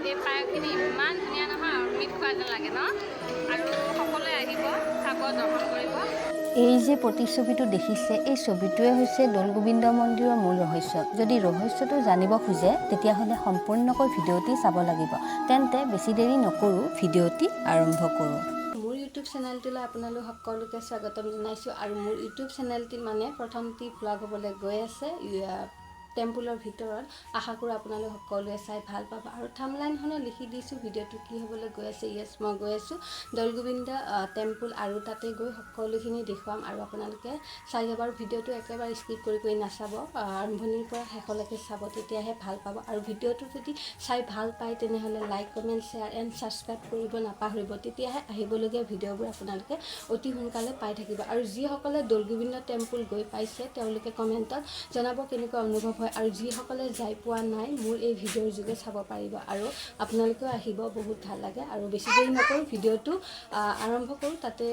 এই পায়সখিনি ইমান ধুনীয়া নহয় আৰু মিঠ খোৱা যেন লাগে ন আৰু সকলোৱে আহিব খাব দৰ্শন কৰিব এই যে প্ৰতিচ্ছবিটো দেখিছে এই ছবিটোৱে হৈছে দৌল গোবিন্দ মন্দিৰৰ মূল ৰহস্য যদি ৰহস্যটো জানিব খোজে তেতিয়াহ'লে সম্পূৰ্ণকৈ ভিডিঅ'টি চাব লাগিব তেন্তে বেছি দেৰি নকৰোঁ ভিডিঅ'টি আৰম্ভ কৰোঁ মোৰ ইউটিউব চেনেলটোলৈ আপোনালোক সকলোকে স্বাগতম জনাইছোঁ আৰু মোৰ ইউটিউব চেনেলটি মানে প্ৰথমটি ভ্লগ হ'বলৈ গৈ আছে টেম্পুলৰ ভিতৰত আশা কৰোঁ আপোনালোক সকলোৱে চাই ভাল পাব আৰু থাম্বনেইলখনত লিখি দিছোঁ ভিডিঅ'টো কি হ'বলৈ গৈ আছে য়েছ মই গৈ আছোঁ দৌল গোবিন্দ টেম্পুল আৰু তাতে গৈ সকলোখিনি দেখুৱাম আৰু আপোনালোকে চাই যাব আৰু ভিডিঅ'টো একেবাৰে স্কিপ কৰি নাচাব আৰম্ভণিৰ পৰা শেষলৈকে চাব তেতিয়াহে ভাল পাব আৰু ভিডিঅ'টো যদি চাই ভাল পায় তেনেহ'লে like comment share and subscribe কৰিব নাপাহৰিব তেতিয়াহে আহিবলগীয়া ভিডিঅ'বোৰ আপোনালোকে অতি সোনকালে পাই থাকিব আৰু যিসকলে দৌল গোবিন্দ টেম্পুল গৈ পাইছে তেওঁলোকে কমেণ্টত জনাব কেনেকুৱা অনুভৱ হয় আৰু যিসকলে যাই পোৱা নাই মোৰ এই ভিডিঅ'ৰ যোগে চাব পাৰিব আৰু আপোনালোকেও আহিব বহুত ভাল লাগে আৰু বেছি দেৰি নকৰোঁ ভিডিঅ'টো আৰম্ভ কৰোঁ তাতে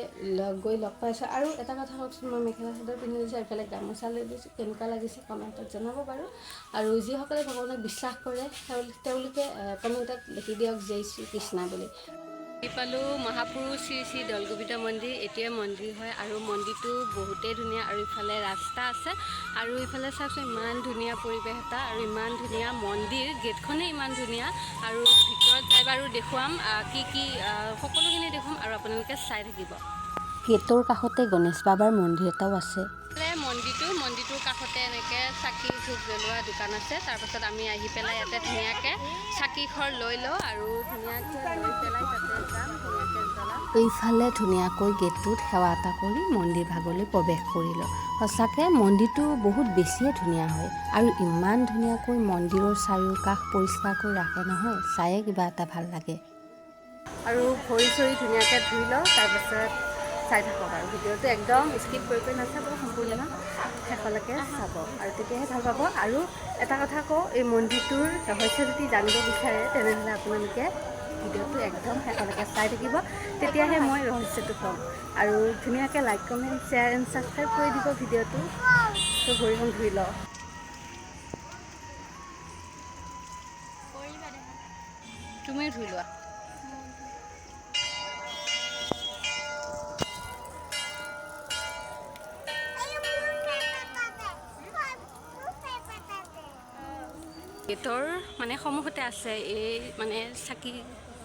গৈ লগ পাইছোঁ আৰু এটা কথা কওকচোন মই মেখেলা চাদৰ পিন্ধি লৈছোঁ এইফালে গামোচা লৈ লৈছোঁ কেনেকুৱা লাগিছে কমেণ্টত জনাব বাৰু আৰু যিসকলে ভগৱানক বিশ্বাস কৰে তেওঁলোকে কমেণ্টত লিখি দিয়ক জয় শ্ৰী কৃষ্ণ বুলি পালোঁ মহাপুৰুষ শ্ৰী শ্ৰী দৌল গোবিন্দ মন্দিৰ এতিয়া মন্দিৰ হয় আৰু মন্দিৰটো বহুতেই ধুনীয়া আৰু ইফালে ৰাস্তা আছে আৰু ইফালে চাওকচোন ইমান ধুনীয়া পৰিৱেশ এটা আৰু ইমান ধুনীয়া মন্দিৰ গেটখনেই ইমান ধুনীয়া আৰু ভিতৰত যাই বাৰু দেখুৱাম কি সকলোখিনি দেখুৱাম আৰু আপোনালোকে চাই থাকিব গেটৰ কাষতে গণেশ বাবাৰ মন্দিৰ এটাও আছে মন্দিৰটোৰ কাষতে এনেকৈ চাকি ধূপ জ্বলোৱা দোকান আছে তাৰপাছত আমি আহি পেলাই ইয়াতে ধুনীয়াকৈ চাকিখৰ লৈ লওঁ আৰু ধুনীয়াকৈ লৈ পেলাই তাতে যাম ধুনীয়াকৈ জ্বলাম এইফালে ধুনীয়াকৈ গেটটোত সেৱা এটা কৰি মন্দিৰ ভাগলৈ প্ৰৱেশ কৰিলোঁ সঁচাকৈ মন্দিৰটো বহুত বেছিয়ে ধুনীয়া হয় আৰু ইমান ধুনীয়াকৈ মন্দিৰৰ চাৰিওকাষ পৰিষ্কাৰকৈ ৰাখে নহয় চায়ে কিবা এটা ভাল লাগে আৰু ভৰি চৰি ধুনীয়াকৈ ধুই লওঁ তাৰপাছত চাই থাকক আৰু ভিডিঅ'টো একদম স্কিপ কৰি নাচাব সম্পূৰ্ণ শেষলৈকে চাব আৰু তেতিয়াহে ভাল পাব আৰু এটা কথা কওঁ এই মন্দিৰটোৰ ৰহস্য যদি জানিব বিচাৰে তেনেহ'লে আপোনালোকে ভিডিঅ'টো একদম শেষলৈকে চাই থাকিব তেতিয়াহে মই ৰহস্যটো ক'ম আৰু ধুনীয়াকৈ like comment share and subscribe কৰি দিব ভিডিঅ'টো তো ভৰিখন ধুই লওঁ তুমিও ধুই লোৱা গেটৰ মানে সন্মুখতে আছে এই মানে চাকি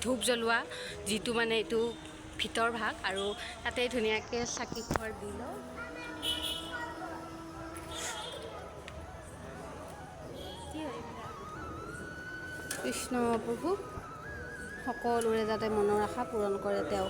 ধূপ জ্বলোৱা যিটো মানে এইটো ভিতৰ ভাগ আৰু তাতে ধুনীয়াকৈ চাকিখৰ দি লওঁ কৃষ্ণ প্ৰভু সকলোৰে যাতে মনৰ আশা পূৰণ কৰে তেওঁ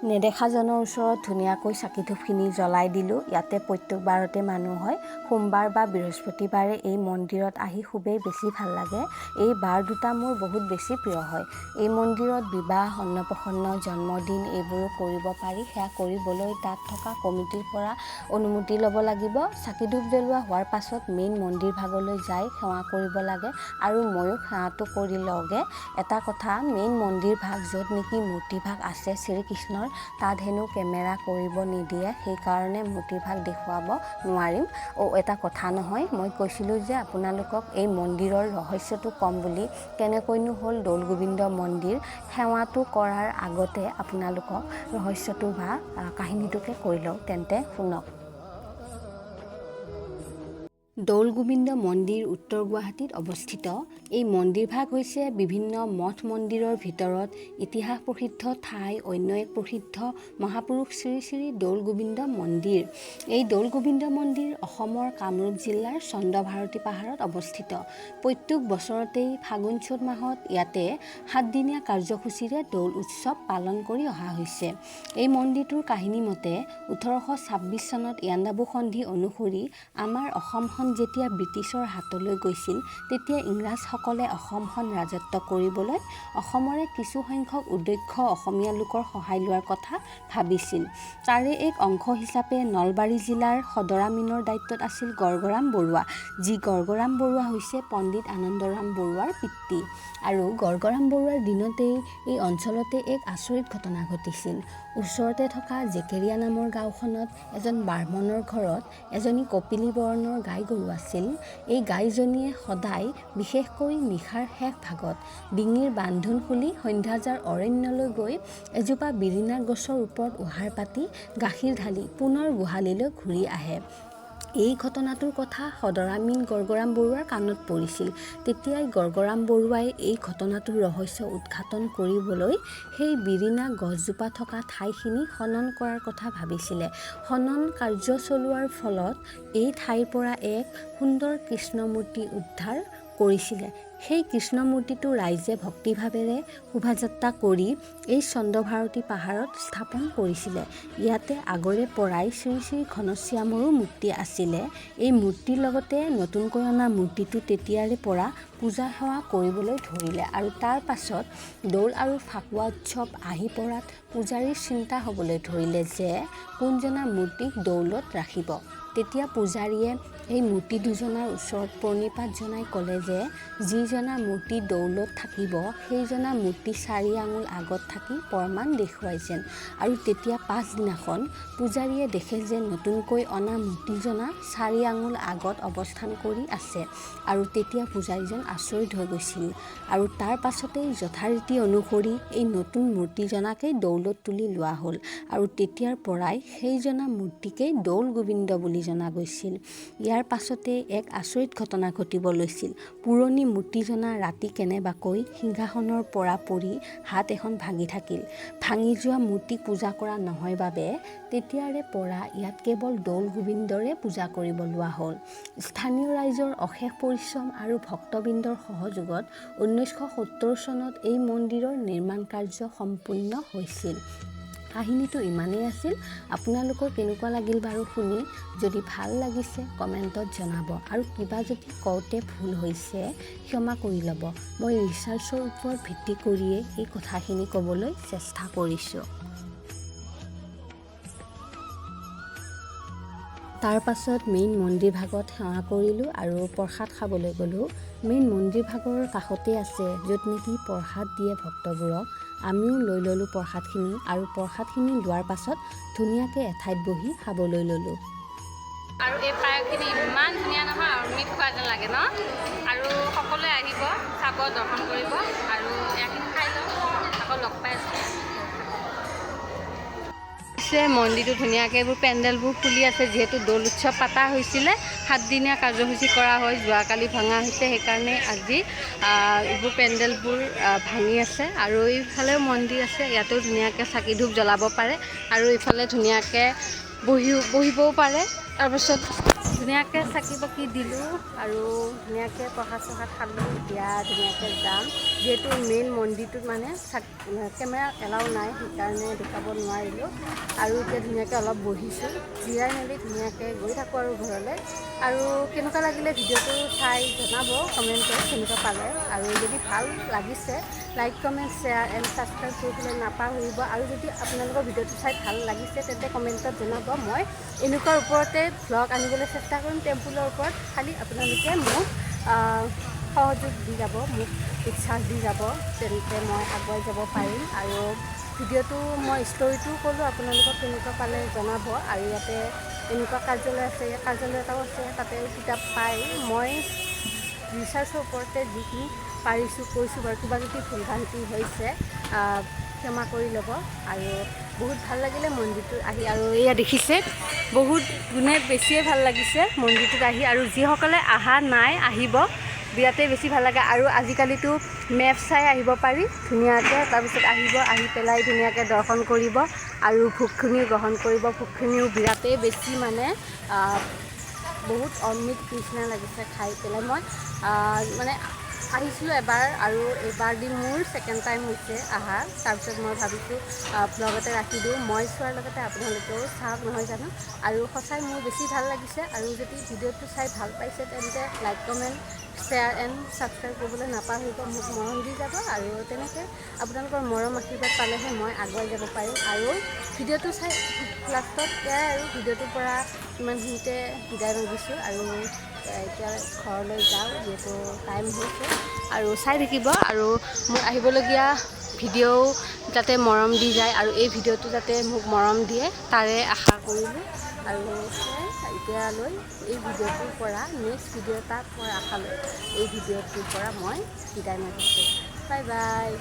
নেদেখাজনৰ ওচৰত ধুনীয়াকৈ চাকি ধূপখিনি জ্বলাই দিলোঁ ইয়াতে প্ৰত্যেকবাৰতে মানুহ হয় সোমবাৰ বা বৃহস্পতিবাৰে এই মন্দিৰত আহি খুবেই বেছি ভাল লাগে এই বাৰ দুটা মোৰ বহুত বেছি প্ৰিয় হয় এই মন্দিৰত বিবাহ অন্নপ্ৰসন্ন জন্মদিন এইবোৰো কৰিব পাৰি সেয়া কৰিবলৈ তাত থকা কমিটিৰ পৰা অনুমতি ল'ব লাগিব চাকি ধূপ জ্বলোৱা হোৱাৰ পাছত মেইন মন্দিৰ ভাগলৈ যাই সেৱা কৰিব লাগে আৰু ময়ো সেৱাটো কৰি লওঁগৈ এটা কথা মেইন মন্দিৰ ভাগ য'ত নেকি মূৰ্তি ভাগ আছে শ্ৰীকৃষ্ণৰ তাত হেনো কেমেৰা কৰিব নিদিয়ে সেইকাৰণে মূৰ্তিভাগ দেখুৱাব নোৱাৰিম এটা কথা নহয় মই কৈছিলোঁ যে আপোনালোকক এই মন্দিৰৰ ৰহস্যটো ক'ম বুলি কেনেকৈনো হ'ল দৌল গোবিন্দ মন্দিৰ সেৱাটো কৰাৰ আগতে আপোনালোকক ৰহস্যটো বা কাহিনীটোকে কৈ লওঁ তেন্তে শুনক দৌল গোবিন্দ মন্দিৰ উত্তৰ গুৱাহাটীত অৱস্থিত এই মন্দিৰভাগ হৈছে বিভিন্ন মঠ মন্দিৰৰ ভিতৰত ইতিহাস প্ৰসিদ্ধ ঠাই অন্য এক প্ৰসিদ্ধ মহাপুৰুষ শ্ৰী শ্ৰী দৌল গোবিন্দ মন্দিৰ এই দৌল গোবিন্দ মন্দিৰ অসমৰ কামৰূপ জিলাৰ চন্দ্ৰভাৰতী পাহাৰত অৱস্থিত প্ৰত্যেক বছৰতেই ফাগুন চ'ত মাহত ইয়াতে 7 দিনীয়া কাৰ্যসূচীৰে দৌল উৎসৱ পালন কৰি অহা হৈছে এই মন্দিৰটোৰ কাহিনী মতে 1826 চনত ইয়াণ্ডাবু সন্ধি অনুসৰি আমাৰ অসমখন যেতিয়া ব্ৰিটিছৰ হাতলৈ গৈছিল তেতিয়া ইংৰাজসকলে অসমখন ৰাজত্ব কৰিবলৈ অসমৰে কিছু সংখ্যক উদক্ষ অসমীয়া লোকৰ সহায় লোৱাৰ কথা ভাবিছিল তাৰে এক অংশ হিচাপে নলবাৰী জিলাৰ সদৰামিনৰ দায়িত্বত আছিল গড়গৰাম বৰুৱা যি গড়গৰাম বৰুৱা হৈছে পণ্ডিত আনন্দৰাম বৰুৱাৰ পিতৃ আৰু গড়গৰাম বৰুৱাৰ দিনতেই এই অঞ্চলতে এক আচৰিত ঘটনা ঘটিছিল ওচৰতে থকা জেকেৰিয়া নামৰ গাঁওখনত এজন ব্ৰাহ্মণৰ ঘৰত এজনী কপিলী বৰ্ণৰ গাই গৰু আছিল। এই গাইজনীয়ে সদায় বিশেষকৈ নিশাৰ শেষ ভাগত ডিঙিৰ বান্ধোন খুলি সন্ধ্যাজাৰ অৰণ্যলৈ গৈ এজোপা বিৰিণাৰ গছৰ ওপৰত উহাৰ পাতি গাখীৰ ঢালি পুনৰ গোহালিলৈ ঘূৰি আহে। এই ঘটনাটোৰ কথা সদৰামীন গড়গৰাম বৰুৱাৰ কাণত পৰিছিল। তেতিয়াই গড়গৰাম বৰুৱাই এই ঘটনাটোৰ ৰহস্য উদ্ঘাটন কৰিবলৈ সেই বিৰিণা গছজোপা থকা ঠাইখিনি খনন কৰাৰ কথা ভাবিছিলে। খনন কাৰ্য চলোৱাৰ ফলত এই ঠাইৰ পৰা এক সুন্দৰ কৃষ্ণমূৰ্তি উদ্ধাৰ কৰিছিলে। সেই কৃষ্ণমূৰ্তিটো ৰাইজে ভক্তিভাৱেৰে শোভাযাত্ৰা কৰি এই চন্দ্ৰভাৰতী পাহাৰত স্থাপন কৰিছিলে। ইয়াতে আগৰে পৰাই শ্ৰী শ্ৰী ঘনশ্যামৰো মূৰ্তি আছিলে। এই মূৰ্তিৰ লগতে নতুনকৈ অনা মূৰ্তিটো তেতিয়াৰে পৰা পূজা সেৱা কৰিবলৈ ধৰিলে আৰু তাৰ পাছত দৌল আৰু ফাকুৱা উৎসৱ আহি পৰাত পূজাৰীৰ চিন্তা হ'বলৈ ধৰিলে যে কোনজনা মূৰ্তিক দৌলত ৰাখিব। তেতিয়া পূজাৰীয়ে এই মূৰ্তি দুজনাৰ ওচৰত প্ৰণিপাত জনাই ক'লে যে যিজনা মূৰ্তি দৌলত থাকিব সেইজনা মূৰ্তি 4 আঙুল আগত থাকি প্ৰমাণ দেখুৱাই যেন। আৰু তেতিয়া পাছদিনাখন পূজাৰীয়ে দেখে যে নতুনকৈ অনা মূৰ্তিজনা 4 আঙুল আগত অৱস্থান কৰি আছে। আৰু তেতিয়া পূজাৰীজন আচৰিত হৈ গৈছিল আৰু তাৰ পাছতেই যথাৰীতি অনুসৰি এই নতুন মূৰ্তিজনাকেই দৌলত তুলি লোৱা হ'ল আৰু তেতিয়াৰ পৰাই সেইজনা মূৰ্তিকেই দৌল গোবিন্দ বুলি জনা গৈছিল। ইয়াৰ পাছতে এক আচৰিত ঘটনা ঘটিব লৈছিল। পুৰণি মূৰ্তিজনা ৰাতি কেনেবাকৈ সিংহাসনৰ পৰা পৰি হাত এখন ভাঙি থাকিল। ভাঙি যোৱা মূৰ্তিক পূজা কৰা নহয় বাবে তেতিয়াৰে পৰা ইয়াত কেৱল দৌল গোবিন্দৰে পূজা কৰিব লোৱা হ'ল। স্থানীয় ৰাইজৰ অশেষ পৰিশ্ৰম আৰু ভক্তবৃন্দৰ সহযোগত 1970 চনত এই মন্দিৰৰ নিৰ্মাণ কাৰ্য সম্পূৰ্ণ হৈছিল। কাহিনীটো ইমানেই আছিল। আপোনালোকৰ কেনেকুৱা লাগিল বাৰু শুনি? যদি ভাল লাগিছে কমেণ্টত জনাব আৰু কিবা যদি কওঁতে ভুল হৈছে ক্ষমা কৰি ল'ব। মই ৰিচাৰ্চৰ ওপৰত ভিত্তি কৰিয়ে এই কথাখিনি ক'বলৈ চেষ্টা কৰিছোঁ। তাৰ পাছত মেইন মন্দিৰ ভাগত সেৱা কৰিলোঁ আৰু প্ৰসাদ খাবলৈ গ'লোঁ। মেইন মন্দিৰ ভাগৰ কাষতে আছে য'ত নেকি প্ৰসাদ দিয়ে ভক্তবোৰক। আমিও লৈ ল'লোঁ প্ৰসাদখিনি আৰু প্ৰসাদখিনি লোৱাৰ পাছত ধুনীয়াকৈ এঠাইত বহি খাবলৈ ল'লোঁ। আৰু এই পায়সখিনি ইমান ধুনীয়া নহয়, অমৃত খোৱা যেন লাগে ন? আৰু সকলোৱে আহিব, চাব, দৰ্শন কৰিব আৰু ইয়াখিনি খাই লওঁ, আকৌ লগ পাই আছোঁ। মন্দিৰটো ধুনীয়াকৈ এইবোৰ পেণ্ডেলবোৰ খুলি আছে। যিহেতু দৌল উৎসৱ পতা হৈছিলে, 7 দিনীয়া কাৰ্যসূচী কৰা হয়, যোৱাকালি ভঙা হৈছে, সেইকাৰণে আজি এইবোৰ পেণ্ডেলবোৰ ভাঙি আছে। আৰু এইফালেও মন্দিৰ আছে, ইয়াতো ধুনীয়াকৈ চাকি ধূপ জ্বলাব পাৰে আৰু এইফালে ধুনীয়াকৈ বহিবও পাৰে। তাৰপিছত ধুনীয়াকৈ চাকি বাকি দিলোঁ আৰু ধুনীয়াকৈ প্ৰসাদ চসাদ খালোঁ। এতিয়া ধুনীয়াকৈ যাম, যিহেতু মেইন মন্দিৰটোত মানে কেমেৰা এলাউ নাই, সেইকাৰণে দেখাব নোৱাৰিলোঁ। আৰু এতিয়া ধুনীয়াকৈ অলপ বহিছোঁ, জিৰাই মেলি ধুনীয়াকৈ গৈ থাকোঁ আৰু ঘৰলৈ। আৰু কেনেকুৱা লাগিলে ভিডিঅ'টো চাই জনাব কমেণ্টত কেনেকুৱা পালে। আৰু যদি ভাল লাগিছে like, comment, share and subscribe কৰিবলৈ নাপাহৰিব। আৰু যদি আপোনালোকৰ ভিডিঅ'টো চাই ভাল লাগিছে তেন্তে কমেণ্টত জনাব। মই এনেকুৱাৰ ওপৰতে ভ্লগ আনিবলৈ চেষ্টা কৰিম, টেম্পুলৰ ওপৰত। খালি আপোনালোকে মোক সহযোগ দি যাব, মোক উৎসাহ দি যাব, তেন্তে মই আগুৱাই যাব পাৰিম। আৰু ভিডিঅ'টো মই ষ্টৰিটোও ক'লোঁ, আপোনালোকক কেনেকুৱা পালে জনাব। আৰু ইয়াতে এনেকুৱা কাৰ্যালয় আছে, কাৰ্যালয় এটাও আছে, তাতেও কিতাপ পায়। মই ৰিচাৰ্চৰ ওপৰতে যিখিনি পাৰিছোঁ কৈছোঁ বাৰু, কিবা যদি ভুল ভ্ৰান্তি হৈছে ক্ষমা কৰি ল'ব। আৰু বহুত ভাল লাগিলে মন্দিৰটোত আহি। আৰু এয়া দেখিছে, বহুত গুণে বেছিয়ে ভাল লাগিছে মন্দিৰটোত আহি। আৰু যিসকলে অহা নাই আহিব, বিৰাটেই বেছি ভাল লাগে। আৰু আজিকালিতো মেপ চাই আহিব পাৰি ধুনীয়াকৈ। তাৰপিছত আহিব, আহি পেলাই ধুনীয়াকৈ দৰ্শন কৰিব আৰু ভোগখিনিও গ্ৰহণ কৰিব। ভোগখিনিও বিৰাটেই বেছি মানে বহুত অমৃত নিচিনা লাগিছে খাই পেলাই। মই মানে আহিছিলোঁ এবাৰ আৰু এইবাৰ দি মোৰ ছেকেণ্ড টাইম হৈছে অহা। তাৰপিছত মই ভাবিছোঁ ভ্লগ এটা ৰাখি দিওঁ, মই চোৱাৰ লগতে আপোনালোকেও চাওক, নহয় জানো? আৰু সঁচাই মোৰ বেছি ভাল লাগিছে। আৰু যদি ভিডিঅ'টো চাই ভাল পাইছে তেন্তে like, comment, share and subscribe কৰিবলৈ নাপাহৰিব। মোক মৰম দি যাব আৰু তেনেকৈ আপোনালোকৰ মৰম আশীৰ্বাদ পালেহে মই আগুৱাই যাব পাৰিম। আৰু ভিডিঅ'টো চাই লাষ্টত এয়াই আৰু ভিডিঅ'টোৰ পৰা ইমানখিনিতে বিদায় মাগিছোঁ। আৰু এতিয়া ঘৰলৈ যাওঁ, যিহেতু টাইম হৈছে। আৰু চাই থাকিব। আৰু মোৰ আহিবলগীয়া ভিডিঅ' যাতে মৰম দি যায় আৰু এই ভিডিঅ'টো যাতে মোক মৰম দিয়ে তাৰে আশা কৰিলোঁ আৰু এতিয়ালৈ এই ভিডিঅ'টোৰ পৰা নেক্সট ভিডিঅ' এটা পোৱাৰ আশালৈ এই ভিডিঅ'টোৰ পৰা মই বিদায় মাৰিছোঁ বাই বাই